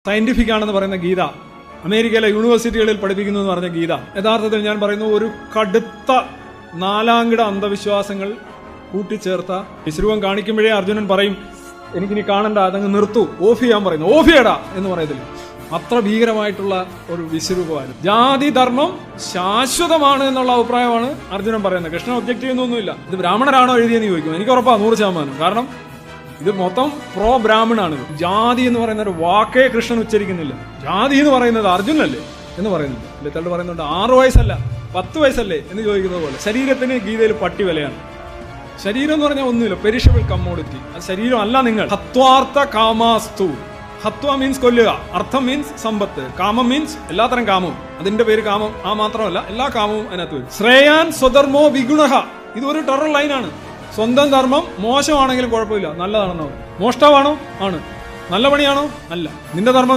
Scientific ആണെന്ന് പറയുന്ന ഗീത, അമേരിക്കയിലെ യൂണിവേഴ്സിറ്റികളിൽ പഠിപ്പിക്കുന്നു എന്ന് പറഞ്ഞ ഗീത, യഥാർത്ഥത്തിൽ ഞാൻ പറയുന്നു ഒരു കടുത്ത നാലാംകിട അന്ധവിശ്വാസങ്ങൾ കൂട്ടിച്ചേർത്ത വിശ്രൂപം കാണിക്കുമ്പോഴേ അർജുനൻ പറയും, എനിക്കിനി കാണണ്ട, അതങ്ങ് നിർത്തു, ഓഫ് ചെയ്യാൻ പറയുന്നു. ഓഫ് ചെയ്യടാ എന്ന് പറയത്തില്ല. അത്ര ഭീകരമായിട്ടുള്ള ഒരു വിശ്വരൂപമായിരുന്നു. ജാതി ധർമ്മം ശാശ്വതമാണ് എന്നുള്ള അഭിപ്രായമാണ് അർജുനൻ പറയുന്നത്. കൃഷ്ണൻ ഒബ്ജക്റ്റ് ചെയ്യുന്നൊന്നുമില്ല. ഇത് ബ്രാഹ്മണരാണോ എഴുതിയെന്ന് ചോദിക്കും. എനിക്ക് ഉറപ്പാ 100%. കാരണം ഇത് മൊത്തം പ്രോ ബ്രാഹ്മണാണ്. ജാതി എന്ന് പറയുന്ന ഒരു വാക്കേ കൃഷ്ണൻ ഉച്ചരിക്കുന്നില്ല. ജാതി എന്ന് പറയുന്നത് അർജുനല്ലേ എന്ന് പറയുന്നുണ്ട്. ലിത്തണ്ട് പറയുന്നുണ്ട് 6 വയസ്സല്ല 10 വയസ്സല്ലേ എന്ന് ചോദിക്കുന്നത് പോലെ. ശരീരത്തിന് ഗീതയിൽ പട്ടി വിലയാണ്. ശരീരം എന്ന് പറഞ്ഞാൽ ഒന്നുമില്ല, പെരിഷബിൾ കമ്മോഡിറ്റി. അത് ശരീരം അല്ല നിങ്ങൾ. ഹത്വാർത്ഥ കാമാസ്തു. ഹത്വ മീൻസ് കൊല്ലുക, അർത്ഥം മീൻസ് സമ്പത്ത്, കാമം മീൻസ് എല്ലാത്തരം കാമവും. അതിന്റെ പേര് കാമം ആ മാത്രമല്ല, എല്ലാ കാമവും അതിനകത്ത് വരും. ശ്രേയാൻ സ്വധർമ്മോ വിഗുണഹ. ഇതൊരു ടെറർ ലൈനാണ്. സ്വന്തം ധർമ്മം മോശമാണെങ്കിലും കുഴപ്പമില്ല, നല്ലതാണെന്നോ. മോഷ്ടാവാണോ? ആണ്. നല്ല പണിയാണോ? അല്ല. നിന്റെ ധർമ്മം